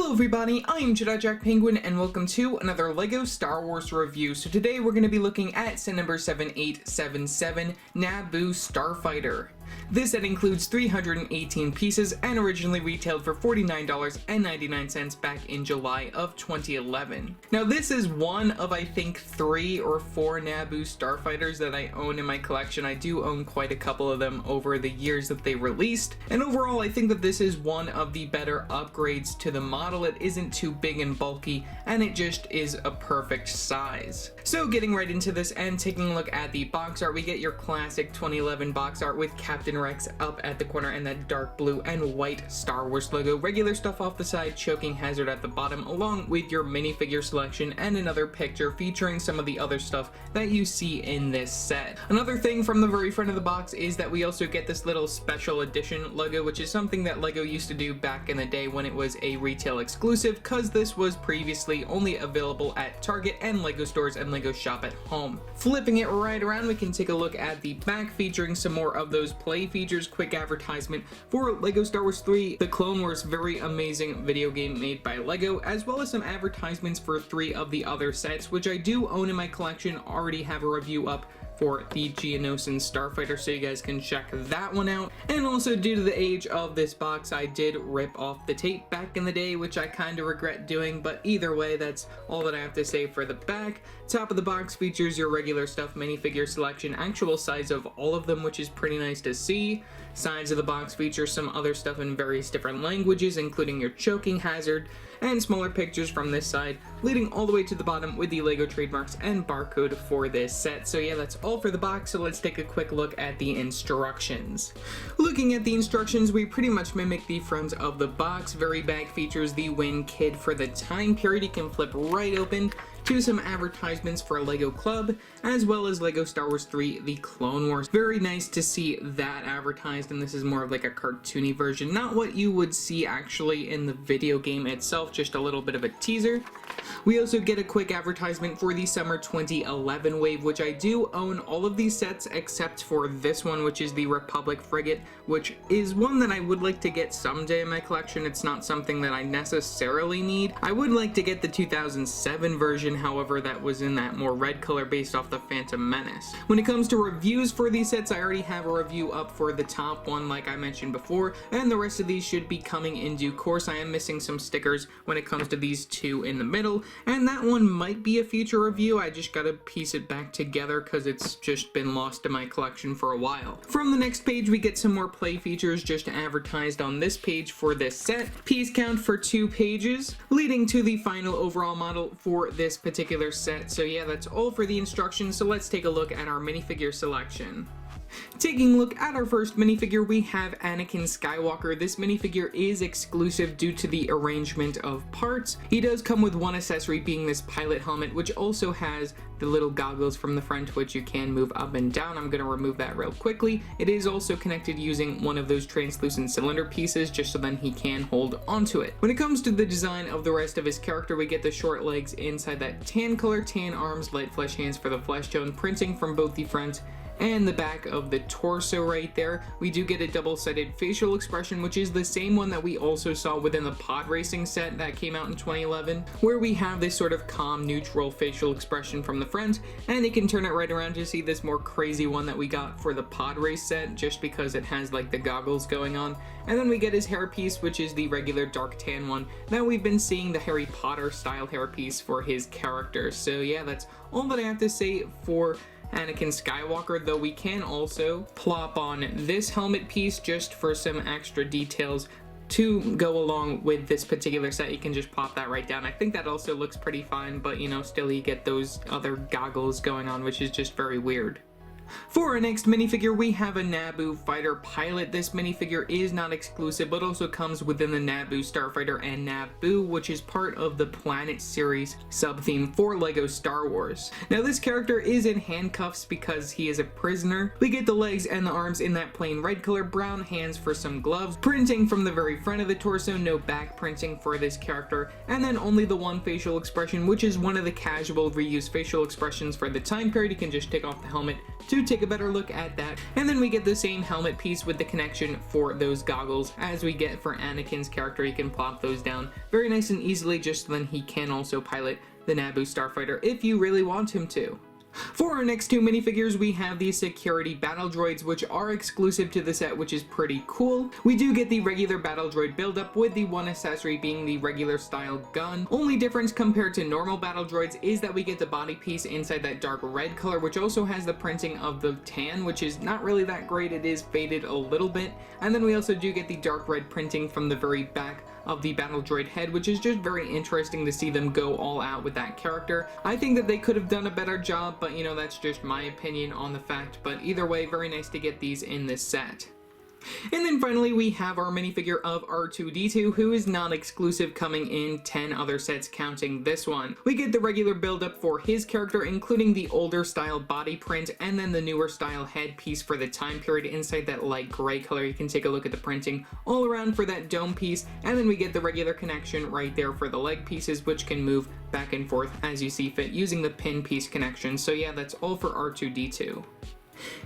Hello everybody, I'm Jedi Jack Penguin and welcome to another LEGO Star Wars review. So today we're going to be looking at set number 7877, Naboo Starfighter. This set includes 318 pieces and originally retailed for $49.99 back in July of 2011. Now this is one of I think 3 or 4 Naboo Starfighters that I own in my collection. I do own quite a couple of them over the years that they released, and overall I think that this is one of the better upgrades to the model. It isn't too big and bulky and it just is a perfect size. So getting right into this and taking a look at the box art, we get your classic 2011 box art with Captain Rex up at the corner and that dark blue and white Star Wars logo, regular stuff off the side, choking hazard at the bottom, along with your minifigure selection and another picture featuring some of the other stuff that you see in this set. Another thing from the very front of the box is that we also get this little special edition logo, which is something that LEGO used to do back in the day when it was a retail exclusive, because this was previously only available at Target and LEGO stores and LEGO Shop at Home. Flipping it right around, we can take a look at the back, featuring some more of those play features, quick advertisement for LEGO Star Wars 3, The Clone Wars, very amazing video game made by LEGO, as well as some advertisements for 3 of the other sets, which I do own in my collection, already have a review up for the Geonosian Starfighter, so you guys can check that one out. And also, due to the age of this box, I did rip off the tape back in the day, which I kind of regret doing, but either way, that's all that I have to say for the back. Top of the box features your regular stuff minifigure selection, actual size of all of them, which is pretty nice to see. Sides of the box feature some other stuff in various different languages, including your choking hazard, and smaller pictures from this side, leading all the way to the bottom with the LEGO trademarks and barcode for this set. So yeah, that's all for the box, so let's take a quick look at the instructions. Looking at the instructions, we pretty much mimic the front of the box. Very back features the Win Kid for the time period. You can flip right open to some advertisements for LEGO Club, as well as LEGO Star Wars 3, The Clone Wars. Very nice to see that advertised, and this is more of like a cartoony version, not what you would see actually in the video game itself, just a little bit of a teaser. We also get a quick advertisement for the Summer 2011 wave, which I do own all of these sets except for this one, which is the Republic Frigate, which is one that I would like to get someday in my collection. It's not something that I necessarily need. I would like to get the 2007 version, however, that was in that more red color based off the Phantom Menace. When it comes to reviews for these sets, I already have a review up for the top one like I mentioned before, and the rest of these should be coming in due course. I am missing some stickers when it comes to these two in the middle, and that one might be a future review. I just gotta piece it back together because it's just been lost in my collection for a while. From the next page, we get some more play features just advertised on this page for this set. Piece count for 2 pages, leading to the final overall model for this particular set. So yeah, that's all for the instructions, so let's take a look at our minifigure selection. Taking a look at our first minifigure, we have Anakin Skywalker. This minifigure is exclusive due to the arrangement of parts. He does come with one accessory, being this pilot helmet, which also has the little goggles from the front, which you can move up and down. I'm going to remove that real quickly. It is also connected using one of those translucent cylinder pieces, just so then he can hold onto it. When it comes to the design of the rest of his character, we get the short legs inside that tan color, tan arms, light flesh hands for the flesh tone, printing from both the front and the back of the torso right there. We do get a double-sided facial expression, which is the same one that we also saw within the pod racing set that came out in 2011, where we have this sort of calm, neutral facial expression from the front, and you can turn it right around to see this more crazy one that we got for the pod race set, just because it has like the goggles going on. And then we get his hairpiece, which is the regular dark tan one that we've been seeing, the Harry Potter style hairpiece for his character. So yeah, that's all that I have to say for Anakin Skywalker, though we can also plop on this helmet piece just for some extra details to go along with this particular set. You can just pop that right down. I think that also looks pretty fine, but you know, still you get those other goggles going on, which is just very weird. For our next minifigure, we have a Naboo fighter pilot. This minifigure is not exclusive, but also comes within the Naboo Starfighter and Naboo, which is part of the Planet series sub-theme for LEGO Star Wars. Now, this character is in handcuffs because he is a prisoner. We get the legs and the arms in that plain red color, brown hands for some gloves, printing from the very front of the torso, no back printing for this character, and then only the one facial expression, which is one of the casual reused facial expressions for the time period. You can just take off the helmet to to take a better look at that. And then we get the same helmet piece with the connection for those goggles as we get for Anakin's character. You can plop those down very nice and easily, just so then he can also pilot the Naboo Starfighter if you really want him to. For our next two minifigures, we have the security battle droids, which are exclusive to the set, which is pretty cool. We do get the regular battle droid buildup, with the one accessory being the regular style gun. Only difference compared to normal battle droids is that we get the body piece inside that dark red color, which also has the printing of the tan, which is not really that great. It is faded a little bit. And then we also do get the dark red printing from the very back of the battle droid head, which is just very interesting to see them go all out with that character. I think that they could have done a better job, but you know, that's just my opinion on the fact. But either way, very nice to get these in this set. And then finally, we have our minifigure of R2-D2, who is not exclusive, coming in 10 other sets counting this one. We get the regular build-up for his character, including the older style body print, and then the newer style head piece for the time period inside that light gray color. You can take a look at the printing all around for that dome piece, and then we get the regular connection right there for the leg pieces, which can move back and forth as you see fit using the pin piece connection. So yeah, that's all for R2-D2.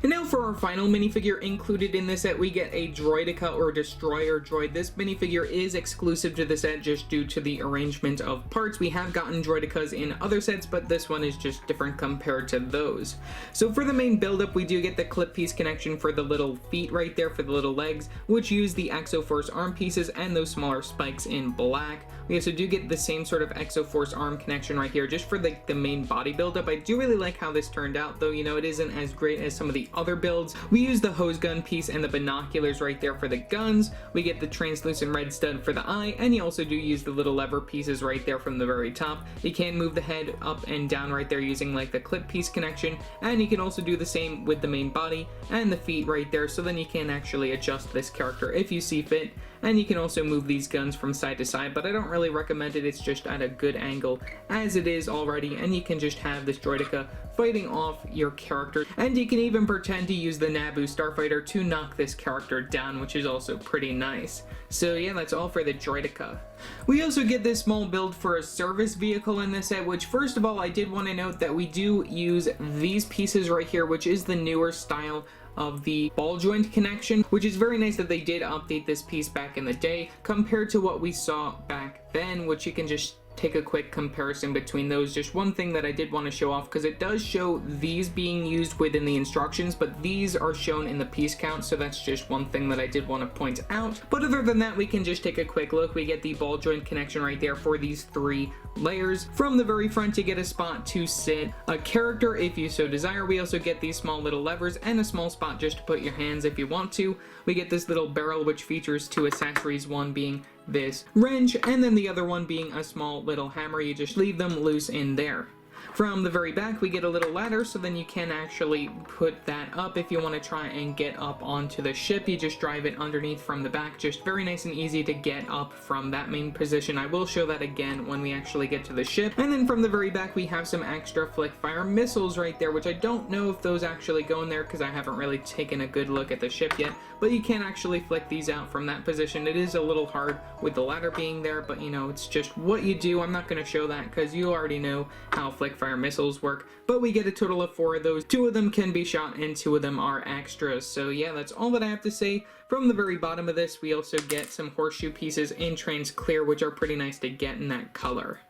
And now for our final minifigure included in this set, we get a Droideka or Destroyer droid. This minifigure is exclusive to the set just due to the arrangement of parts. We have gotten Droidekas in other sets, but this one is just different compared to those. So for the main build-up, we do get the clip piece connection for the little feet right there, for the little legs, which use the Exoforce arm pieces and those smaller spikes in black. We also do get the same sort of Exoforce arm connection right here, just for the main body build-up. I do really like how this turned out, though, you know, it isn't as great as some of the other builds. We use the hose gun piece and the binoculars right there for the guns. We get the translucent red stud for the eye, and you also do use the little lever pieces right there from the very top. You can move the head up and down right there using like the clip piece connection, and you can also do the same with the main body and the feet right there, so then you can actually adjust this character if you see fit. And you can also move these guns from side to side, but I don't really recommend it. It's just at a good angle as it is already, and you can just have this Droideka fighting off your character. And you can even pretend to use the Naboo Starfighter to knock this character down, which is also pretty nice. So yeah, that's all for the Droideka. We also get this small build for a service vehicle in this set, which first of all, I did want to note that we do use these pieces right here, which is the newer style of the ball joint connection, which is very nice that they did update this piece back in the day compared to what we saw back then, which you can just take a quick comparison between those. Just one thing that I did want to show off, because it does show these being used within the instructions, but these are shown in the piece count, so that's just one thing that I did want to point out. But other than that, we can just take a quick look. We get the ball joint connection right there for these 3 layers. From the very front, you get a spot to sit a character if you so desire. We also get these small little levers and a small spot just to put your hands if you want to. We get this little barrel, which features 2 accessories, one being this wrench, and then the other one being a small little hammer. You just leave them loose in there. From the very back, we get a little ladder, so then you can actually put that up if you want to try and get up onto the ship. You just drive it underneath from the back. Just very nice and easy to get up from that main position. I will show that again when we actually get to the ship. And then from the very back, we have some extra flick fire missiles right there, which I don't know if those actually go in there because I haven't really taken a good look at the ship yet, but you can actually flick these out from that position. It is a little hard with the ladder being there, but you know, it's just what you do. I'm not going to show that because you already know how flick fire missiles work, but we get a total of 4 of those. 2 of them can be shot and 2 of them are extras. So yeah, that's all that I have to say. From the very bottom of this, we also get some horseshoe pieces in trans clear, which are pretty nice to get in that color.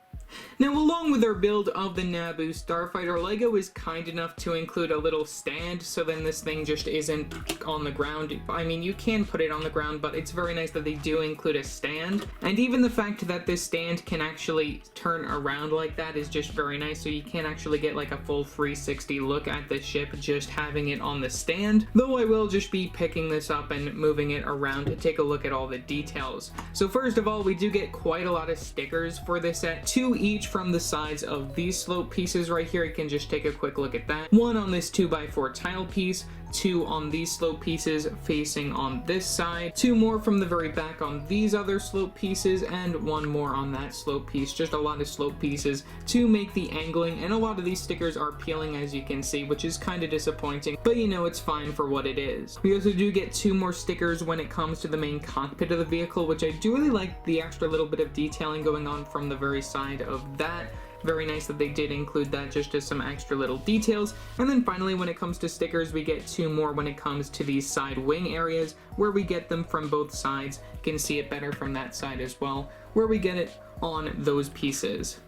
Now, along with our build of the Naboo Starfighter, LEGO is kind enough to include a little stand, so then this thing just isn't on the ground. I mean, you can put it on the ground, but it's very nice that they do include a stand. And even the fact that this stand can actually turn around like that is just very nice, so you can actually get like a full 360 look at the ship just having it on the stand. Though I will just be picking this up and moving it around to take a look at all the details. So first of all, we do get quite a lot of stickers for this set, 2 each from the sides of these slope pieces right here. You can just take a quick look at that. 1 on this 2x4 tile piece, 2 on these slope pieces facing on this side, 2 more from the very back on these other slope pieces, and 1 more on that slope piece. Just a lot of slope pieces to make the angling, and a lot of these stickers are peeling, as you can see, which is kind of disappointing, but you know, it's fine for what it is. We also do get 2 more stickers when it comes to the main cockpit of the vehicle, which I do really like the extra little bit of detailing going on from the very side of that. very nice that they did include that just as some extra little details. And then finally, when it comes to stickers, we get 2 more when it comes to these side wing areas, where we get them from both sides. You can see it better from that side as well, where we get it on those pieces.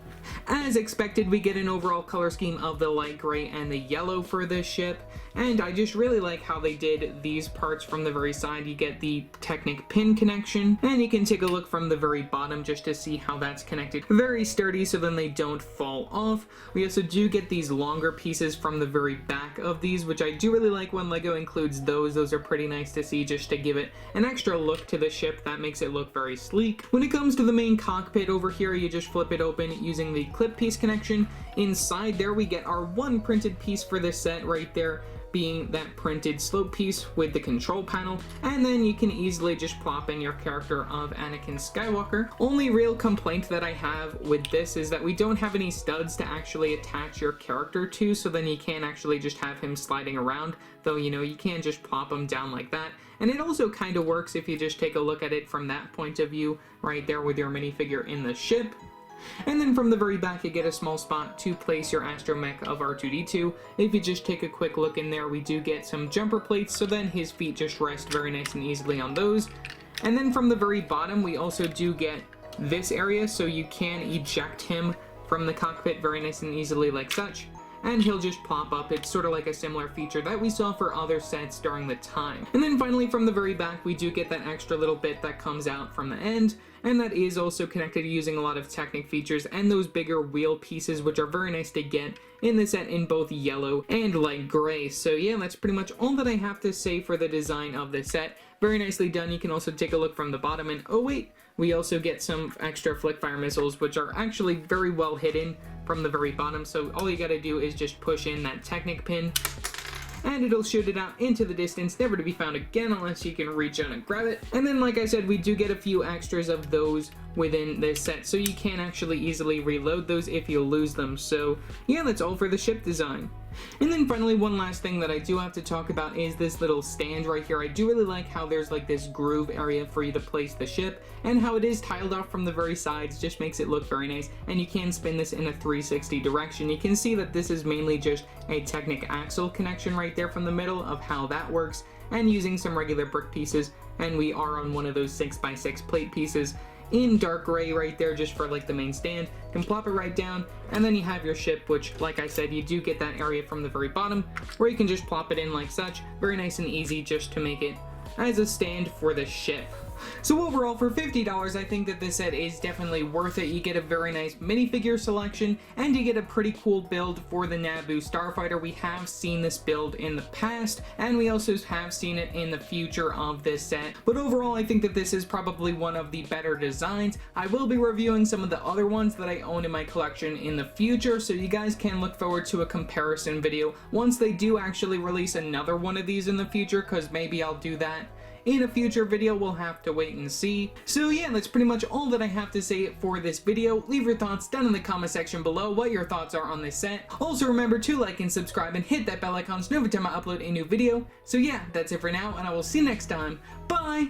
As expected, we get an overall color scheme of the light gray and the yellow for this ship, and I just really like how they did these parts from the very side. You get the Technic pin connection, and you can take a look from the very bottom just to see how that's connected. Very sturdy, so then they don't fall off. We also do get these longer pieces from the very back of these, which I do really like when LEGO includes those. Those are pretty nice to see just to give it an extra look to the ship that makes it look very sleek. When it comes to the main cockpit over here, you just flip it open using the clip piece connection. Inside there we get our one printed piece for this set right there, being that printed slope piece with the control panel, and then you can easily just plop in your character of Anakin Skywalker. Only real complaint that I have with this is that we don't have any studs to actually attach your character to, so then you can't actually just have him sliding around, though you know you can just plop him down like that. And it also kind of works if you just take a look at it from that point of view right there with your minifigure in the ship. And then from the very back you get a small spot to place your astromech of R2-D2. If you just take a quick look in there, we do get some jumper plates, so then his feet just rest very nice and easily on those. And then from the very bottom we also do get this area, so you can eject him from the cockpit very nice and easily like such, and he'll just pop up. It's sort of like a similar feature that we saw for other sets during the time. And then finally from the very back we do get that extra little bit that comes out from the end, and that is also connected using a lot of Technic features and those bigger wheel pieces, which are very nice to get in the set in both yellow and light gray. So yeah, that's pretty much all that I have to say for the design of the set. Very nicely done. You can also take a look from the bottom, and oh wait, we also get some extra flick-fire missiles, which are actually very well hidden from the very bottom. So all you gotta do is just push in that Technic pin, and it'll shoot it out into the distance, never to be found again unless you can reach out and grab it. And then, like I said, we do get a few extras of those within this set, so you can actually easily reload those if you lose them. So yeah, that's all for the ship design. And then finally, one last thing that I do have to talk about is this little stand right here. I do really like how there's like this groove area for you to place the ship, and how it is tiled off from the very sides just makes it look very nice. And you can spin this in a 360 direction. You can see that this is mainly just a Technic axle connection right there from the middle of how that works, and using some regular brick pieces, and we are on one of those 6x6 plate pieces in dark gray right there just for like the main stand. You can plop it right down, and then you have your ship, which like I said, you do get that area from the very bottom where you can just plop it in like such. Very nice and easy just to make it as a stand for the ship. So overall, for $50, I think that this set is definitely worth it. You get a very nice minifigure selection, and you get a pretty cool build for the Naboo Starfighter. We have seen this build in the past, and we also have seen it in the future of this set. But overall, I think that this is probably one of the better designs. I will be reviewing some of the other ones that I own in my collection in the future, so you guys can look forward to a comparison video once they do actually release another one of these in the future, because maybe I'll do that in a future video. We'll have to wait and see. So yeah, that's pretty much all that I have to say for this video. Leave your thoughts down in the comment section below what your thoughts are on this set. Also remember to like and subscribe and hit that bell icon so every time I upload a new video. So yeah, that's it for now, and I will see you next time. Bye!